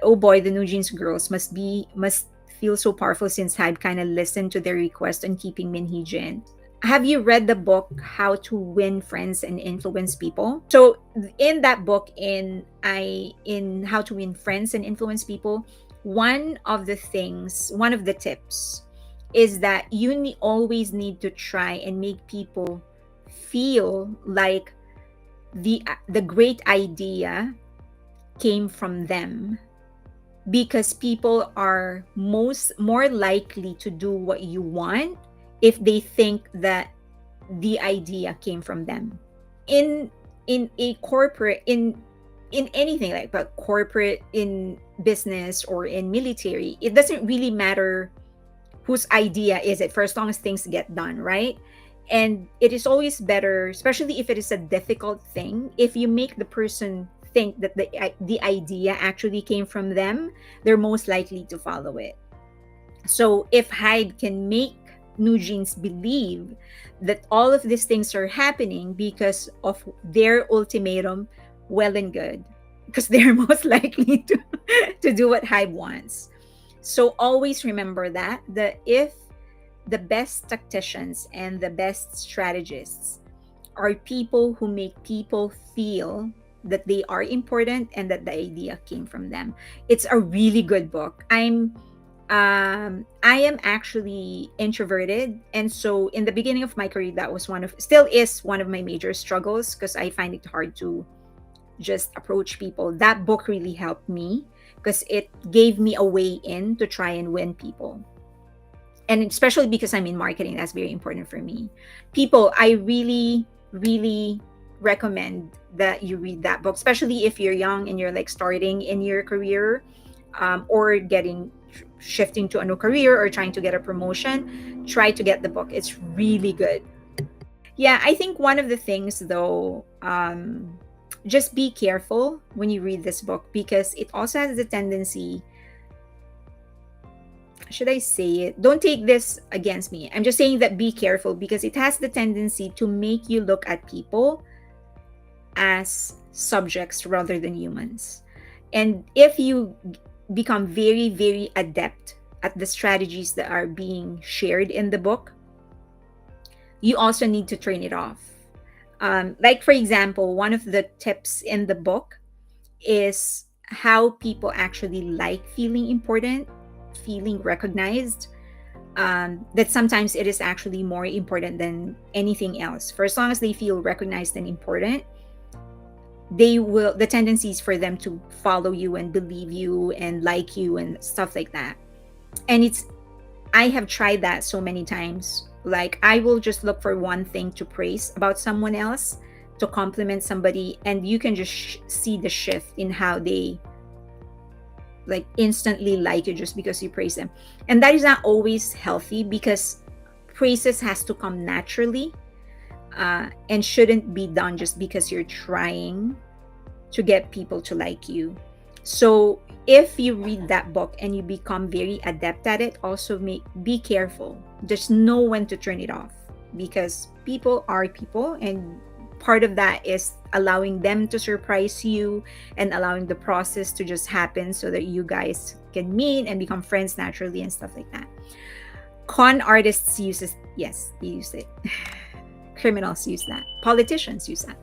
oh boy, the New Jeans girls must feel so powerful since Hybe kind of listened to their request on keeping Min Hee Jin. Have you read the book How to Win Friends and Influence People? So in that book, in How to Win Friends and Influence People, one of the tips is that always need to try and make people feel like the great idea came from them, because people are more likely to do what you want if they think that the idea came from them. In a corporate, in anything, like, but corporate, in business, or in military, it doesn't really matter whose idea is it, for as long as things get done, right? And it is always better, especially if it is a difficult thing, if you make the person think that the idea actually came from them, they're most likely to follow it. So if Hyde can make New Jeans believe that all of these things are happening because of their ultimatum, well and good, because they're most likely to do what Hyde wants. So always remember that if the best tacticians and the best strategists are people who make people feel that they are important and that the idea came from them. It's a really good book. I am actually introverted, and so in the beginning of my career, that was still is one of my major struggles, because I find it hard to just approach people. That book really helped me because it gave me a way in to try and win people. And especially because I'm in marketing, that's very important for me. People, I really, really recommend that you read that book, especially if you're young and you're like starting in your career, or shifting to a new career or trying to get a promotion. Try to get the book. It's really good. Yeah, I think one of the things though, just be careful when you read this book, because it also has the tendency, should I say it? Don't take this against me. I'm just saying that be careful, because it has the tendency to make you look at people as subjects rather than humans. And if you become very, very adept at the strategies that are being shared in the book, you also need to turn it off. Like, for example, one of the tips in the book is how people actually like feeling important, feeling recognized. That sometimes it is actually more important than anything else. For as long as they feel recognized and important, the tendencies for them to follow you and believe you and like you and stuff like that. And I have tried that so many times. Like, I will just look for one thing to praise about someone else, to compliment somebody, and you can just see the shift in how they like instantly like you just because you praise them. And that is not always healthy, because praises has to come naturally, and shouldn't be done just because you're trying to get people to like you. So if you read that book and you become very adept at it, also be careful. Just know when to turn it off, because people are people, and part of that is allowing them to surprise you and allowing the process to just happen so that you guys can meet and become friends naturally and stuff like that. Con artists use it. Yes, they use it. Criminals use that. Politicians use that.